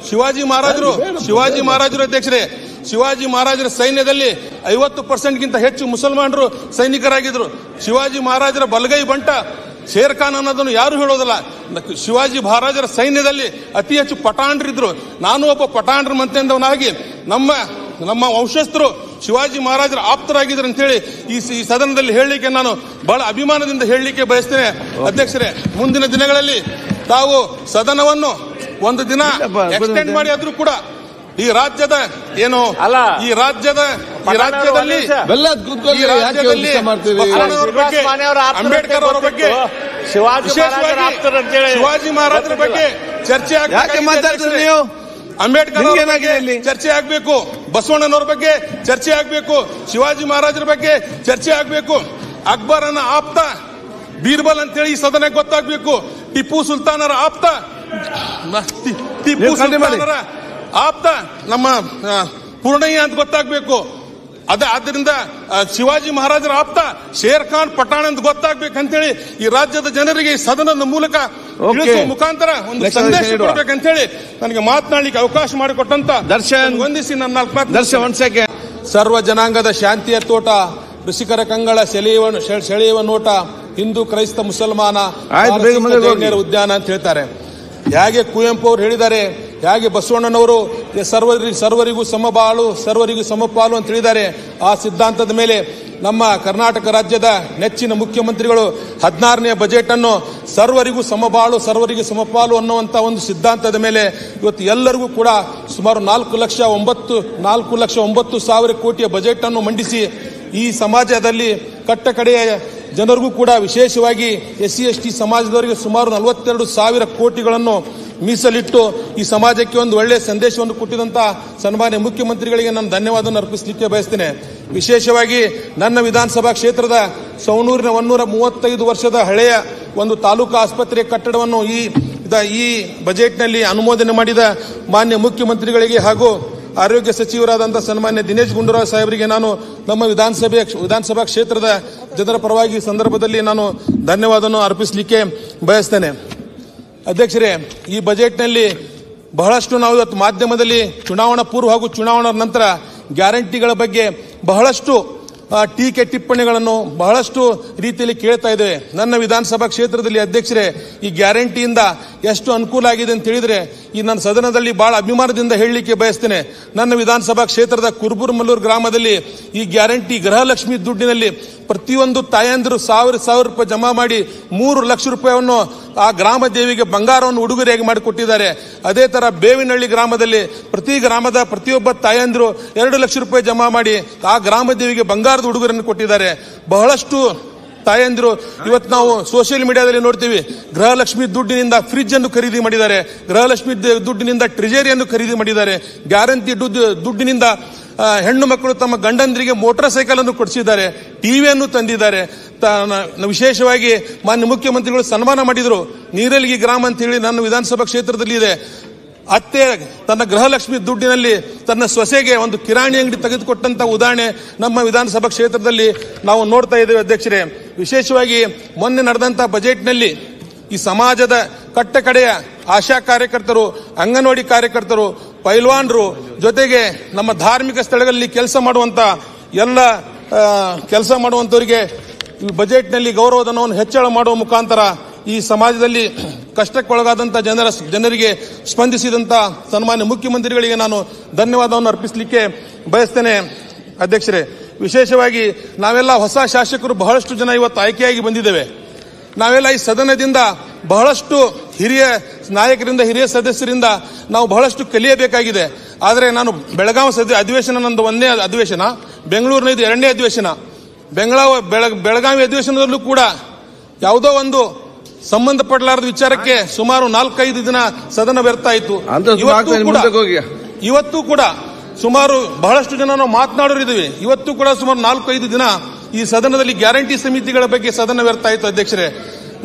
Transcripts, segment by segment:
ಶಿವಾಜಿ ಮಹಾರಾಜರು ಅಧ್ಯಕ್ಷರೇ, ಶಿವಾಜಿ ಮಹಾರಾಜರ ಸೈನ್ಯದಲ್ಲಿ 50% ಹೆಚ್ಚು ಮುಸಲ್ಮಾನರು ಸೈನಿಕರಾಗಿದ್ರು. ಶಿವಾಜಿ ಮಹಾರಾಜರ ಬಲಗೈ ಬಂಟ ಶೇರ್ ಖಾನ್ ಅನ್ನೋದನ್ನು ಯಾರು ಹೇಳೋದಿಲ್ಲ. ಶಿವಾಜಿ ಮಹಾರಾಜರ ಸೈನ್ಯದಲ್ಲಿ ಅತಿ ಹೆಚ್ಚು ಪಠಾಣರಿದ್ರು. ನಾನು ಒಬ್ಬ ಪಠಾಣರ ಮಂತ್ರಿಯವನಾಗಿ ನಮ್ಮ ವಂಶಸ್ಥರು ಶಿವಾಜಿ ಮಹಾರಾಜರ ಆಪ್ತರಾಗಿದ್ರು ಅಂತ ಹೇಳಿ ಈ ಸದನದಲ್ಲಿ ಹೇಳಲಿಕ್ಕೆ ನಾನು ಬಹಳ ಅಭಿಮಾನದಿಂದ ಹೇಳಲಿಕ್ಕೆ ಬಯಸ್ತೇನೆ. ಅಧ್ಯಕ್ಷರೇ, ಮುಂದಿನ ದಿನಗಳಲ್ಲಿ ತಾವು ಸದನವನ್ನು ಒಂದು ದಿನ ಎಕ್ಸ್ಟೆಂಡ್ ಮಾಡಿ ಆದ್ರೂ ಕೂಡ ಈ ರಾಜ್ಯದ ಅಂಬೇಡ್ಕರ್ ಅವರ ಬಗ್ಗೆ, ಶಿವಾಜಿ ಮಹಾರಾಜರ ಬಗ್ಗೆ ಚರ್ಚೆ ಆಗಬೇಕು. ಅಂಬೇಡ್ಕರ್ ಅವರ ಬಗ್ಗೆ ಚರ್ಚೆ ಆಗಬೇಕು, ಬಸವಣ್ಣನವರ ಬಗ್ಗೆ ಚರ್ಚೆ ಆಗಬೇಕು, ಶಿವಾಜಿ ಮಹಾರಾಜರ ಬಗ್ಗೆ ಚರ್ಚೆ ಆಗಬೇಕು. ಅಕ್ಬರನ ಆಪ್ತ ಬೀರ್ಬಲ್ ಅಂತೇಳಿ ಈ ಸದನಕ್ಕೆ ಗೊತ್ತಾಗಬೇಕು. ಟಿಪ್ಪು ಸುಲ್ತಾನರ ಆಪ್ತ ಆಪ್ತ ನಮ್ಮ ಪೂರ್ಣಯ್ಯ ಅಂತ ಗೊತ್ತಾಗಬೇಕು. ಆದ್ದರಿಂದ ಶಿವಾಜಿ ಮಹಾರಾಜರ ಆಪ್ತ ಶೇರ್ ಖಾನ್ ಪಠಾಣ್ ಅಂತ ಗೊತ್ತಾಗ್ಬೇಕಂತೇಳಿ ಈ ರಾಜ್ಯದ ಜನರಿಗೆ ಈ ಸದನದ ಮೂಲಕ ಮುಖಾಂತರ ಒಂದು ಸಂದೇಶ ಕೊಡಬೇಕಂತೇಳಿ ನನಗೆ ಮಾತನಾಡಲಿಕ್ಕೆ ಅವಕಾಶ ಮಾಡಿಕೊಟ್ಟಂತ ವಂದಿಸಿ ನನ್ನ ಸರ್ವ ಜನಾಂಗದ ಶಾಂತಿಯ ತೋಟ, ಋಷಿಕರ ಕಂಗಳ ಸೆಳೆಯುವ ನೋಟ, ಹಿಂದೂ ಕ್ರೈಸ್ತ ಮುಸಲ್ಮಾನ ಉದ್ಯಾನ ಅಂತ ಹೇಳ್ತಾರೆ. ಹೇಗೆ ಕುವೆಂಪು ಅವರು ಹೇಳಿದ್ದಾರೆ, ಹೇಗೆ ಬಸವಣ್ಣನವರು ಸರ್ವರಿಗೂ ಸಮಬಾಳು ಸರ್ವರಿಗೂ ಸಮಪಾಲು ಅಂತ ಹೇಳಿದ್ದಾರೆ, ಆ ಸಿದ್ಧಾಂತದ ಮೇಲೆ ನಮ್ಮ ಕರ್ನಾಟಕ ರಾಜ್ಯದ ನೆಚ್ಚಿನ ಮುಖ್ಯಮಂತ್ರಿಗಳು 16ನೇ ಬಜೆಟ್ ಅನ್ನು ಸರ್ವರಿಗೂ ಸಮಬಾಳು ಸರ್ವರಿಗೂ ಸಮಪಾಲು ಅನ್ನುವಂತ ಒಂದು ಸಿದ್ಧಾಂತದ ಮೇಲೆ ಇವತ್ತು ಎಲ್ಲರಿಗೂ ಕೂಡ ಸುಮಾರು 4,09,000 ಕೋಟಿಯ ಬಜೆಟ್ ಅನ್ನು ಮಂಡಿಸಿ ಈ ಸಮಾಜದಲ್ಲಿ ಕಟ್ಟಕಡೆಯ ಜನರಿಗೂ ಕೂಡ ವಿಶೇಷವಾಗಿ SC/ST ಸಮಾಜದವರಿಗೆ ಸುಮಾರು 42,000 ಕೋಟಿಗಳನ್ನು ಮೀಸಲಿಟ್ಟು ಈ ಸಮಾಜಕ್ಕೆ ಒಂದು ಒಳ್ಳೆಯ ಸಂದೇಶವನ್ನು ಕೊಟ್ಟಿದಂತ ಸನ್ಮಾನ್ಯ ಮುಖ್ಯಮಂತ್ರಿಗಳಿಗೆ ನಾನು ಧನ್ಯವಾದವನ್ನು ಅರ್ಪಿಸಲಿಕ್ಕೆ ಬಯಸ್ತೇನೆ. ವಿಶೇಷವಾಗಿ ನನ್ನ ವಿಧಾನಸಭಾ ಕ್ಷೇತ್ರದ ಸವಣೂರಿನ 135 ವರ್ಷದ ಹಳೆಯ ಒಂದು ತಾಲೂಕು ಆಸ್ಪತ್ರೆ ಕಟ್ಟಡವನ್ನು ಈ ಬಜೆಟ್ನಲ್ಲಿ ಅನುಮೋದನೆ ಮಾಡಿದ ಮಾನ್ಯ ಮುಖ್ಯಮಂತ್ರಿಗಳಿಗೆ ಹಾಗೂ ಆರೋಗ್ಯ ಸಚಿವರಾದಂಥ ಸನ್ಮಾನ್ಯ ದಿನೇಶ್ ಗುಂಡೂರಾವ್ ಸಾಹೇಬರಿಗೆ ನಾನು ನಮ್ಮ ವಿಧಾನಸಭಾ ಕ್ಷೇತ್ರದ ಜನರ ಪರವಾಗಿ ಈ ಸಂದರ್ಭದಲ್ಲಿ ನಾನು ಧನ್ಯವಾದವನ್ನು ಅರ್ಪಿಸಲಿಕ್ಕೆ ಬಯಸ್ತೇನೆ. ಅಧ್ಯಕ್ಷರೇ, ಈ ಬಜೆಟ್ನಲ್ಲಿ ಬಹಳಷ್ಟು ನಾವು ಇವತ್ತು ಮಾಧ್ಯಮದಲ್ಲಿ ಚುನಾವಣಾ ಪೂರ್ವ ಹಾಗೂ ಚುನಾವಣಾ ನಂತರ ಗ್ಯಾರಂಟಿಗಳ ಬಗ್ಗೆ ಬಹಳಷ್ಟು ಟೀಕೆ ಟಿಪ್ಪಣಿಗಳನ್ನು ಬಹಳಷ್ಟು ರೀತಿಯಲ್ಲಿ ಕೇಳ್ತಾ ಇದ್ದೇವೆ. ನನ್ನ ವಿಧಾನಸಭಾ ಕ್ಷೇತ್ರದಲ್ಲಿ ಅಧ್ಯಕ್ಷರೇ, ಈ ಗ್ಯಾರಂಟಿಯಿಂದ ಎಷ್ಟು ಅನುಕೂಲ ಆಗಿದೆ ಅಂತ ಹೇಳಿದ್ರೆ ಈ ನನ್ನ ಸದನದಲ್ಲಿ ಬಹಳ ಅಭಿಮಾನದಿಂದ ಹೇಳಲಿಕ್ಕೆ ಬಯಸ್ತೇನೆ. ನನ್ನ ವಿಧಾನಸಭಾ ಕ್ಷೇತ್ರದ ಕುರುಬುರಮಲ್ಲೂರು ಗ್ರಾಮದಲ್ಲಿ ಈ ಗ್ಯಾರಂಟಿ ಗೃಹಲಕ್ಷ್ಮಿ ದುಡ್ಡಿನಲ್ಲಿ ಪ್ರತಿಯೊಂದು ತಾಯಂದಿರು 1,000 ರೂಪಾಯಿ ಜಮಾ ಮಾಡಿ 3 ಲಕ್ಷ ರೂಪಾಯಿಯನ್ನು ಆ ಗ್ರಾಮ ದೇವಿಗೆ ಬಂಗಾರವನ್ನು ಉಡುಗೊರೆಯಾಗಿ ಮಾಡಿಕೊಟ್ಟಿದ್ದಾರೆ. ಅದೇ ತರ ಬೇವಿನಹಳ್ಳಿ ಗ್ರಾಮದಲ್ಲಿ ಪ್ರತಿ ಗ್ರಾಮದ ಪ್ರತಿಯೊಬ್ಬ ತಾಯಂದಿರು 2 ಲಕ್ಷ ರೂಪಾಯಿ ಜಮಾ ಮಾಡಿ ಆ ಗ್ರಾಮ ದೇವಿಗೆ ಬಂಗಾರದ ಉಡುಗೊರೆಯನ್ನು ಕೊಟ್ಟಿದ್ದಾರೆ. ಬಹಳಷ್ಟು ತಾಯಂದಿರು ಇವತ್ತು ನಾವು ಸೋಷಿಯಲ್ ಮೀಡಿಯಾದಲ್ಲಿ ನೋಡ್ತೀವಿ, ಗೃಹಲಕ್ಷ್ಮಿ ದುಡ್ಡಿನಿಂದ ಫ್ರಿಡ್ಜ್ ಅನ್ನು ಖರೀದಿ ಮಾಡಿದ್ದಾರೆ, ಗೃಹಲಕ್ಷ್ಮಿ ದುಡ್ಡಿನಿಂದ ಟ್ರೆಜರಿಯನ್ನು ಖರೀದಿ ಮಾಡಿದ್ದಾರೆ, ಗ್ಯಾರಂಟಿ ದುಡ್ಡಿನಿಂದ ಹೆಣ್ಣು ಮಕ್ಕಳು ತಮ್ಮ ಗಂಡಂದರಿಗೆ ಮೋಟಾರ್ ಸೈಕಲ್ ಅನ್ನು ಕೊಡಿಸಿದ್ದಾರೆ, ಟಿವಿಯನ್ನು ತಂದಿದ್ದಾರೆ. ವಿಶೇಷವಾಗಿ ಮಾನ್ಯ ಮುಖ್ಯಮಂತ್ರಿಗಳು ಸನ್ಮಾನ ಮಾಡಿದ್ರು. ನೀರಲ್ಗಿ ಗ್ರಾಮ ಅಂತ ಹೇಳಿ ನನ್ನ ವಿಧಾನಸಭಾ ಕ್ಷೇತ್ರದಲ್ಲಿ ಇದೆ. ಅತ್ತೆ ತನ್ನ ಗೃಹಲಕ್ಷ್ಮಿ ದುಡ್ಡಿನಲ್ಲಿ ತನ್ನ ಸೊಸೆಗೆ ಒಂದು ಕಿರಾಣಿ ಅಂಗಡಿ ತೆಗೆದುಕೊಟ್ಟಂತ ಉದಾಹರಣೆ ನಮ್ಮ ವಿಧಾನಸಭಾ ಕ್ಷೇತ್ರದಲ್ಲಿ ನಾವು ನೋಡ್ತಾ ಇದ್ದೇವೆ. ಅಧ್ಯಕ್ಷರೇ, ವಿಶೇಷವಾಗಿ ಮೊನ್ನೆ ನಡೆದಂತ ಬಜೆಟ್ನಲ್ಲಿ ಈ ಸಮಾಜದ ಕಟ್ಟಕಡೆಯ ಆಶಾ ಕಾರ್ಯಕರ್ತರು, ಅಂಗನವಾಡಿ ಕಾರ್ಯಕರ್ತರು, ಪೈಲ್ವಾನರು ಜೊತೆಗೆ ನಮ್ಮ ಧಾರ್ಮಿಕ ಸ್ಥಳಗಳಲ್ಲಿ ಕೆಲಸ ಮಾಡುವಂತವರಿಗೆ ಈ ಬಜೆಟ್ನಲ್ಲಿ ಗೌರವಧನವನ್ನು ಹೆಚ್ಚಳ ಮಾಡುವ ಮುಖಾಂತರ ಈ ಸಮಾಜದಲ್ಲಿ ಕಷ್ಟಕ್ಕೊಳಗಾದಂತ ಜನರಿಗೆ ಸ್ಪಂದಿಸಿದಂತ ಸನ್ಮಾನ್ಯ ಮುಖ್ಯಮಂತ್ರಿಗಳಿಗೆ ನಾನು ಧನ್ಯವಾದವನ್ನು ಅರ್ಪಿಸಲಿಕ್ಕೆ ಬಯಸ್ತೇನೆ. ಅಧ್ಯಕ್ಷರೇ, ವಿಶೇಷವಾಗಿ ನಾವೆಲ್ಲ ಹೊಸ ಶಾಸಕರು ಬಹಳಷ್ಟು ಜನ ಇವತ್ತು ಆಯ್ಕೆಯಾಗಿ ಬಂದಿದ್ದೇವೆ. ನಾವೆಲ್ಲ ಈ ಸದನದಿಂದ ಬಹಳಷ್ಟು ಹಿರಿಯ ನಾಯಕರಿಂದ, ಹಿರಿಯ ಸದಸ್ಯರಿಂದ ನಾವು ಬಹಳಷ್ಟು ಕಲಿಯಬೇಕಾಗಿದೆ. ಆದರೆ ನಾನು ಬೆಳಗಾವಿ ಅಧಿವೇಶನ ನಂದು 1ನೇ ಅಧಿವೇಶನ, ಬೆಂಗಳೂರಿನ ಇದು 2ನೇ ಅಧಿವೇಶನ. ಬೆಳಗಾವಿ ಅಧಿವೇಶನದಲ್ಲೂ ಕೂಡ ಯಾವುದೋ ಒಂದು ಸಂಬಂಧಪಡಲಾರದ ವಿಚಾರಕ್ಕೆ ಸುಮಾರು 4-5 ದಿನ ಸದನ ವ್ಯರ್ಥ ಆಯಿತು. ಇವತ್ತು ಕೂಡ ಸುಮಾರು ಬಹಳಷ್ಟು ಜನ ನಾವು ಮಾತನಾಡೋರಿದ್ದೀವಿ. ಇವತ್ತು ಕೂಡ ಸುಮಾರು 4-5 ದಿನ ಈ ಸದನದಲ್ಲಿ ಗ್ಯಾರಂಟಿ ಸಮಿತಿಗಳ ಬಗ್ಗೆ ಸದನ ವ್ಯರ್ಥ ಆಯಿತು. ಅಧ್ಯಕ್ಷರೇ,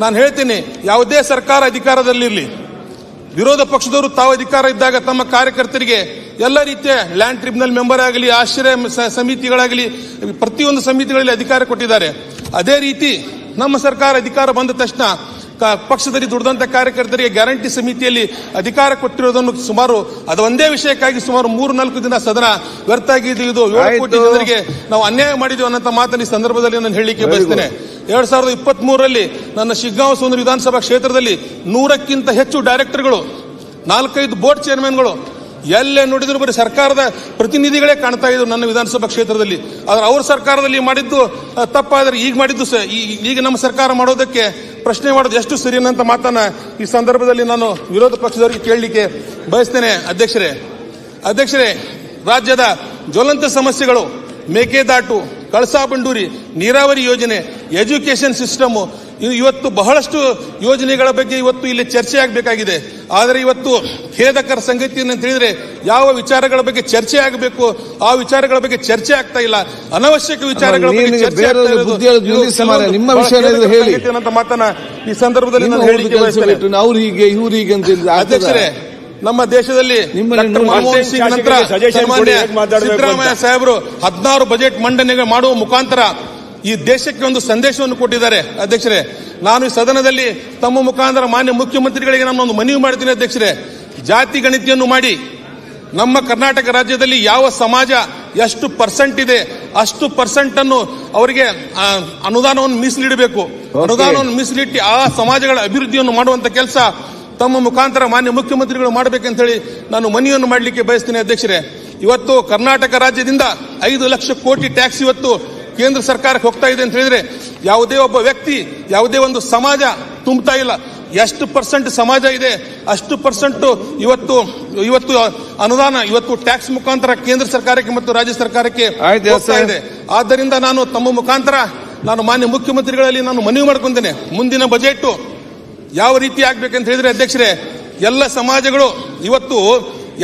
ನಾನು ಹೇಳ್ತೀನಿ, ಯಾವುದೇ ಸರ್ಕಾರ ಅಧಿಕಾರದಲ್ಲಿರಲಿ, ವಿರೋಧ ಪಕ್ಷದವರು ತಾವು ಅಧಿಕಾರ ಇದ್ದಾಗ ತಮ್ಮ ಕಾರ್ಯಕರ್ತರಿಗೆ ಎಲ್ಲ ರೀತಿಯ ಲ್ಯಾಂಡ್ ಟ್ರಿಬ್ಯುನಲ್ ಮೆಂಬರ್ ಆಗಲಿ, ಆಶ್ರಯ ಸಮಿತಿಗಳಾಗಲಿ, ಪ್ರತಿಯೊಂದು ಸಮಿತಿಗಳಲ್ಲಿ ಅಧಿಕಾರ ಕೊಟ್ಟಿದ್ದಾರೆ. ಅದೇ ರೀತಿ ನಮ್ಮ ಸರ್ಕಾರ ಅಧಿಕಾರ ಬಂದ ತಕ್ಷಣ ಪಕ್ಷದಲ್ಲಿ ದುಡಿದಂತ ಕಾರ್ಯಕರ್ತರಿಗೆ ಗ್ಯಾರಂಟಿ ಸಮಿತಿಯಲ್ಲಿ ಅಧಿಕಾರ ಕೊಟ್ಟಿರೋದನ್ನು ಸುಮಾರು ಅದು ಒಂದೇ ವಿಷಯಕ್ಕಾಗಿ ಸುಮಾರು 3-4 ದಿನ ಸದನ ವ್ಯರ್ಥ ಆಗಿದ್ದು. ಇದು 7 ಕೋಟಿ ಜನರಿಗೆ ನಾವು ಅನ್ಯಾಯ ಮಾಡಿದ್ವಿ ಅನ್ನೋ ಮಾತನ್ನು ಈ ಸಂದರ್ಭದಲ್ಲಿ ನಾನು ಹೇಳಲಿಕ್ಕೆ ಬಯಸ್ತೇನೆ. 2023ರಲ್ಲಿ ನನ್ನ ಶಿಗ್ಗಾಂವ ಸೋಂದೂರು ವಿಧಾನಸಭಾ ಕ್ಷೇತ್ರದಲ್ಲಿ 100ಕ್ಕಿಂತ ಹೆಚ್ಚು ಡೈರೆಕ್ಟರ್ಗಳು, 4-5 ಬೋರ್ಡ್ ಚೇರ್ಮನ್ಗಳು ಎಲ್ಲೇ ನೋಡಿದ್ರು ಬರೀ ಸರ್ಕಾರದ ಪ್ರತಿನಿಧಿಗಳೇ ಕಾಣ್ತಾ ಇದ್ರು ನನ್ನ ವಿಧಾನಸಭಾ ಕ್ಷೇತ್ರದಲ್ಲಿ. ಆದ್ರೆ ಅವ್ರ ಸರ್ಕಾರದಲ್ಲಿ ಮಾಡಿದ್ದು ತಪ್ಪಾದ್ರೆ ಈಗ ಮಾಡಿದ್ದು ಈಗ ನಮ್ಮ ಸರ್ಕಾರ ಮಾಡೋದಕ್ಕೆ ಪ್ರಶ್ನೆ ಮಾಡೋದು ಎಷ್ಟು ಸರಿ ಅನ್ನೋ ಮಾತನ್ನ ಈ ಸಂದರ್ಭದಲ್ಲಿ ನಾನು ವಿರೋಧ ಪಕ್ಷದವರಿಗೆ ಕೇಳಲಿಕ್ಕೆ ಬಯಸ್ತೇನೆ. ಅಧ್ಯಕ್ಷರೇ, ರಾಜ್ಯದ ಜ್ವಲಂತ ಸಮಸ್ಯೆಗಳು ಮೇಕೆದಾಟು, ಕಳಸಾ ಬಂಡೂರಿ, ನೀರಾವರಿ ಯೋಜನೆ, ಎಜುಕೇಶನ್ ಸಿಸ್ಟಮ್, ಇವತ್ತು ಬಹಳಷ್ಟು ಯೋಜನೆಗಳ ಬಗ್ಗೆ ಇವತ್ತು ಇಲ್ಲಿ ಚರ್ಚೆ ಆಗಬೇಕಾಗಿದೆ. ಆದರೆ ಇವತ್ತು ಖೇದಕರ ಸಂಗತಿ ಅಂತ ಹೇಳಿದ್ರೆ ಯಾವ ವಿಚಾರಗಳ ಬಗ್ಗೆ ಚರ್ಚೆ ಆಗಬೇಕು ಆ ವಿಚಾರಗಳ ಬಗ್ಗೆ ಚರ್ಚೆ ಆಗ್ತಾ ಇಲ್ಲ. ಅನವಶ್ಯಕ ವಿಚಾರಗಳ ಬಗ್ಗೆ ಚರ್ಚೆ ಆಗ್ತಾ ಇರೋದು ನಿಮ್ಮ ವಿಷಯ ಅಂತ ಮಾತನ್ನ ಈ ಸಂದರ್ಭದಲ್ಲಿ ನಾನು ಹೇಳಿಕೆ ಬಯಸ್ತೇನೆ. ಅಧ್ಯಕ್ಷರೇ, ನಮ್ಮ ದೇಶದಲ್ಲಿ ಮನಮೋಹನ್ ಸಿಂಗ್ ನಂತರ ಸಿದ್ದರಾಮಯ್ಯ ಸಾಹೇಬರು 16 ಬಜೆಟ್ ಮಂಡನೆ ಮಾಡುವ ಮುಖಾಂತರ ಈ ದೇಶಕ್ಕೆ ಒಂದು ಸಂದೇಶವನ್ನು ಕೊಟ್ಟಿದ್ದಾರೆ. ಅಧ್ಯಕ್ಷರೇ, ನಾನು ಈ ಸದನದಲ್ಲಿ ತಮ್ಮ ಮುಖಾಂತರ ಮಾನ್ಯ ಮುಖ್ಯಮಂತ್ರಿಗಳಿಗೆ ನಾನು ಒಂದು ಮನವಿ ಮಾಡ್ತೀನಿ. ಅಧ್ಯಕ್ಷರೇ, ಜಾತಿ ಗಣತಿಯನ್ನು ಮಾಡಿ ನಮ್ಮ ಕರ್ನಾಟಕ ರಾಜ್ಯದಲ್ಲಿ ಯಾವ ಸಮಾಜ ಎಷ್ಟು ಪರ್ಸೆಂಟ್ ಇದೆ ಅಷ್ಟು ಪರ್ಸೆಂಟ್ ಅನ್ನು ಅವರಿಗೆ ಅನುದಾನವನ್ನು ಮೀಸಲಿಡಬೇಕು. ಅನುದಾನವನ್ನು ಮೀಸಲಿಟ್ಟು ಆ ಸಮಾಜಗಳ ಅಭಿವೃದ್ಧಿಯನ್ನು ಮಾಡುವಂತ ಕೆಲಸ ತಮ್ಮ ಮುಖಾಂತರ ಮಾನ್ಯ ಮುಖ್ಯಮಂತ್ರಿಗಳು ಮಾಡಬೇಕಂತ ಹೇಳಿ ನಾನು ಮನವಿಯನ್ನು ಮಾಡಲಿಕ್ಕೆ ಬಯಸ್ತೀನಿ. ಅಧ್ಯಕ್ಷರೇ, ಇವತ್ತು ಕರ್ನಾಟಕ ರಾಜ್ಯದಿಂದ 5 ಲಕ್ಷ ಕೋಟಿ ಟ್ಯಾಕ್ಸ್ ಇವತ್ತು ಕೇಂದ್ರ ಸರ್ಕಾರಕ್ಕೆ ಹೋಗ್ತಾ ಇದೆ ಅಂತ ಹೇಳಿದ್ರೆ ಯಾವುದೇ ಒಬ್ಬ ವ್ಯಕ್ತಿ, ಯಾವುದೇ ಒಂದು ಸಮಾಜ ತುಂಬುತ್ತಾ ಇಲ್ಲ. ಎಷ್ಟು ಪರ್ಸೆಂಟ್ ಸಮಾಜ ಇದೆ ಅಷ್ಟು ಪರ್ಸೆಂಟ್ ಇವತ್ತು ಅನುದಾನ ಇವತ್ತು ಟ್ಯಾಕ್ಸ್ ಮುಖಾಂತರ ಕೇಂದ್ರ ಸರ್ಕಾರಕ್ಕೆ ಮತ್ತು ರಾಜ್ಯ ಸರ್ಕಾರಕ್ಕೆ ಹೋಗ್ತಾ ಇದೆ. ಆದ್ದರಿಂದ ನಾನು ತಮ್ಮ ಮುಖಾಂತರ ನಾನು ಮಾನ್ಯ ಮುಖ್ಯಮಂತ್ರಿಗಳಲ್ಲಿ ನಾನು ಮನವಿ ಮಾಡ್ಕೊಂತೇನೆ, ಮುಂದಿನ ಬಜೆಟ್ ಯಾವ ರೀತಿ ಆಗ್ಬೇಕಂತ ಹೇಳಿದ್ರೆ ಅಧ್ಯಕ್ಷರೇ, ಎಲ್ಲ ಸಮಾಜಗಳು ಇವತ್ತು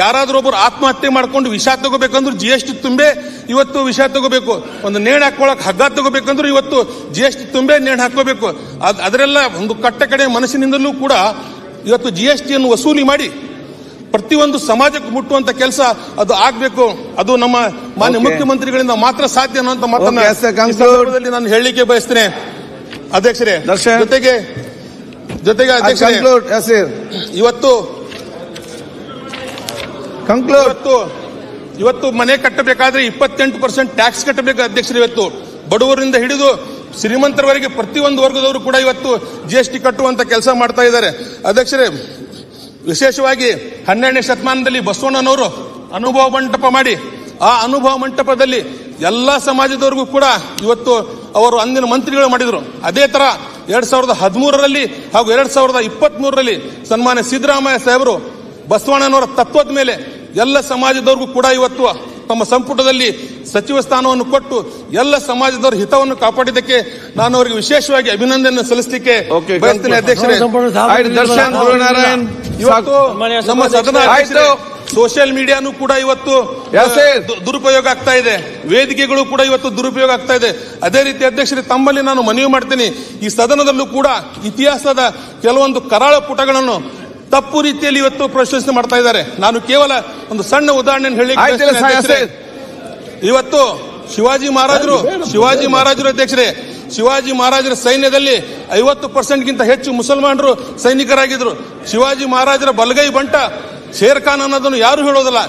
ಯಾರಾದ್ರೂ ಒಬ್ಬರು ಆತ್ಮಹತ್ಯೆ ಮಾಡ್ಕೊಂಡು ವಿಷ ತಗೋಬೇಕಂದ್ರೆ GST ತುಂಬೆ ಇವತ್ತು ವಿಷ ತಗೋಬೇಕು. ಒಂದು ನೇಣು ಹಾಕೊಳ್ಳಕ್ ಹಗ್ಗ ತಗೋಬೇಕಂದ್ರೆ ಇವತ್ತು GST ತುಂಬೆ ನೇಣು ಹಾಕೋಬೇಕು. ಅದರೆಲ್ಲ ಒಂದು ಕಟ್ಟ ಕಡೆ ಮನಸ್ಸಿನಿಂದಲೂ ಕೂಡ ಇವತ್ತು GSTಯನ್ನು ವಸೂಲಿ ಮಾಡಿ ಪ್ರತಿಯೊಂದು ಸಮಾಜಕ್ಕೆ ಮುಟ್ಟುವಂತ ಕೆಲಸ ಅದು ಆಗ್ಬೇಕು. ಅದು ನಮ್ಮ ಮಾನ್ಯ ಮುಖ್ಯಮಂತ್ರಿಗಳಿಂದ ಮಾತ್ರ ಸಾಧ್ಯ ಅನ್ನುವಂತ ಮಾತನ್ನ ನಾನು ಹೇಳಲಿಕ್ಕೆ ಬಯಸ್ತೇನೆ. ಅಧ್ಯಕ್ಷರೇ, ಜೊತೆಗೆ ಅಧ್ಯಕ್ಷರೇ, ಇವತ್ತು ಮನೆ ಕಟ್ಟಬೇಕಾದ್ರೆ 28% ಟ್ಯಾಕ್ಸ್ ಕಟ್ಟಬೇಕು. ಅಧ್ಯಕ್ಷರೇ, ಇವತ್ತು ಬಡವರಿಂದ ಹಿಡಿದು ಶ್ರೀಮಂತರವರೆಗೆ ಪ್ರತಿಯೊಂದು ವರ್ಗದವರು ಕೂಡ ಇವತ್ತು GST ಕಟ್ಟುವಂತ ಕೆಲಸ ಮಾಡ್ತಾ ಇದ್ದಾರೆ. ಅಧ್ಯಕ್ಷರೇ, ವಿಶೇಷವಾಗಿ 12ನೇ ಶತಮಾನದಲ್ಲಿ ಬಸವಣ್ಣನವರು ಅನುಭವ ಮಂಟಪ ಮಾಡಿ ಆ ಅನುಭವ ಮಂಟಪದಲ್ಲಿ ಎಲ್ಲಾ ಸಮಾಜದವರಿಗೂ ಕೂಡ ಇವತ್ತು ಅವರು ಅಂದಿನ ಮಂತ್ರಿಗಳು ಮಾಡಿದ್ರು. ಅದೇ ತರ 2013ರಲ್ಲಿ ಹಾಗೂ 2023ರಲ್ಲಿ ಸನ್ಮಾನ್ಯ ಸಿದ್ದರಾಮಯ್ಯ ಸಾಹೇಬರು ಬಸವಣ್ಣನವರ ತತ್ವದ ಮೇಲೆ ಎಲ್ಲ ಸಮಾಜದವರಿಗೂ ಕೂಡ ಇವತ್ತು ತಮ್ಮ ಸಂಪುಟದಲ್ಲಿ ಸಚಿವ ಸ್ಥಾನವನ್ನು ಕೊಟ್ಟು ಎಲ್ಲ ಸಮಾಜದವರ ಹಿತವನ್ನು ಕಾಪಾಡಿದ್ದಕ್ಕೆ ನಾನು ಅವರಿಗೆ ವಿಶೇಷವಾಗಿ ಅಭಿನಂದನೆ ಸಲ್ಲಿಸಲಿಕ್ಕೆ ಬಯಸ್ತೇನೆ. ಅಧ್ಯಕ್ಷರೇ, ಇವತ್ತು ನಮ್ಮ ಸದನ ಸೋಷಿಯಲ್ ಮೀಡಿಯಾನು ಕೂಡ ಇವತ್ತು ದುರುಪಯೋಗ ಆಗ್ತಾ ಇದೆ, ವೇದಿಕೆಗಳು ಕೂಡ ಇವತ್ತು ದುರುಪಯೋಗ ಆಗ್ತಾ ಇದೆ. ಅದೇ ರೀತಿ ಅಧ್ಯಕ್ಷರೇ, ತಮ್ಮಲ್ಲಿ ನಾನು ಮನವಿ ಮಾಡ್ತೀನಿ, ಈ ಸದನದಲ್ಲೂ ಕೂಡ ಇತಿಹಾಸದ ಕೆಲವೊಂದು ಕರಾಳ ಪುಟಗಳನ್ನು ತಪ್ಪು ರೀತಿಯಲ್ಲಿ ಇವತ್ತು ಪ್ರಶ್ನೆ ಮಾಡ್ತಾ ಇದ್ದಾರೆ. ನಾನು ಕೇವಲ ಒಂದು ಸಣ್ಣ ಉದಾಹರಣೆ ಹೇಳಿ, ಇವತ್ತು ಶಿವಾಜಿ ಮಹಾರಾಜರು ಅಧ್ಯಕ್ಷರೇ, ಶಿವಾಜಿ ಮಹಾರಾಜರ ಸೈನ್ಯದಲ್ಲಿ 50%ಗಿಂತ ಹೆಚ್ಚು ಮುಸಲ್ಮಾನರು ಸೈನಿಕರಾಗಿದ್ರು. ಶಿವಾಜಿ ಮಹಾರಾಜರ ಬಲಗೈ ಬಂಟ ಶೇರ್ ಖಾನ್ ಅನ್ನೋದನ್ನು ಯಾರು ಹೇಳೋದಿಲ್ಲ.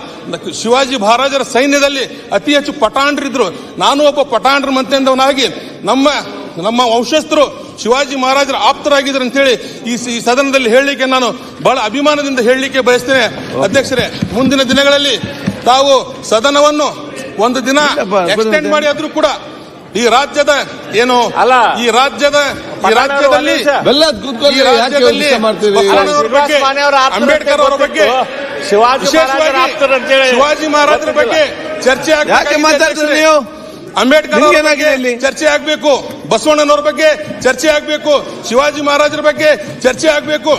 ಶಿವಾಜಿ ಮಹಾರಾಜರ ಸೈನ್ಯದಲ್ಲಿ ಅತಿ ಹೆಚ್ಚು ಪಠಾಣರಿದ್ರು. ನಾನು ಒಬ್ಬ ಪಠಾಣರ ಮಂತ್ರಿಯವನಾಗಿ ನಮ್ಮ ವಂಶಸ್ಥರು ಶಿವಾಜಿ ಮಹಾರಾಜರ ಆಪ್ತರಾಗಿದ್ರು ಅಂತ ಹೇಳಿ ಈ ಸದನದಲ್ಲಿ ಹೇಳಲಿಕ್ಕೆ ನಾನು ಬಹಳ ಅಭಿಮಾನದಿಂದ ಹೇಳಲಿಕ್ಕೆ ಬಯಸ್ತೇನೆ. ಅಧ್ಯಕ್ಷರೇ, ಮುಂದಿನ ದಿನಗಳಲ್ಲಿ ತಾವು ಸದನವನ್ನು ಒಂದು ದಿನ ಎಕ್ಸ್ಟೆಂಡ್ ಮಾಡಿ ಆದ್ರೂ ಕೂಡ ಈ ರಾಜ್ಯದಲ್ಲಿ ಅಂಬೇಡ್ಕರ್ ಅವರ ಬಗ್ಗೆ ಶಿವಾಜಿ ಮಹಾರಾಜರ ಬಗ್ಗೆ ಚರ್ಚೆ ಆಗಬೇಕು, ಅಂಬೇಡ್ಕರ್ ಚರ್ಚೆ ಆಗಬೇಕು, ಬಸವಣ್ಣನವರ ಬಗ್ಗೆ ಚರ್ಚೆ ಆಗಬೇಕು, ಶಿವಾಜಿ ಮಹಾರಾಜರ ಬಗ್ಗೆ ಚರ್ಚೆ ಆಗಬೇಕು.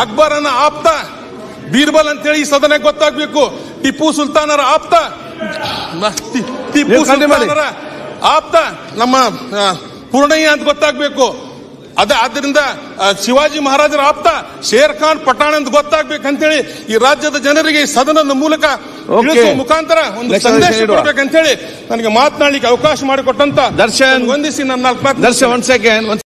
ಅಕ್ಬರನ ಆಪ್ತ ಬೀರ್ಬಲ್ ಅಂತೇಳಿ ಈ ಸದನಕ್ಕೆ ಗೊತ್ತಾಗಬೇಕು. ಟಿಪ್ಪು ಸುಲ್ತಾನರ ಆಪ್ತ ನಮ್ಮ ಪೂರ್ಣಯ್ಯ ಅಂತ ಗೊತ್ತಾಗಬೇಕು. ಆದ್ದರಿಂದ ಶಿವಾಜಿ ಮಹಾರಾಜರ ಆಪ್ತ ಶೇರ್ ಖಾನ್ ಪಠಾಣ್ ಅಂತ ಗೊತ್ತಾಗ್ಬೇಕಂತೇಳಿ ಈ ರಾಜ್ಯದ ಜನರಿಗೆ ಈ ಸದನದ ಮೂಲಕ ಮುಖಾಂತರ ಒಂದು ಸಂದೇಶ ಕೊಡ್ಬೇಕಂತೇಳಿ ನನಗೆ ಮಾತನಾಡಲಿಕ್ಕೆ ಅವಕಾಶ ಮಾಡಿಕೊಟ್ಟಂತ ವಂದಿಸಿ ನನ್ನ 4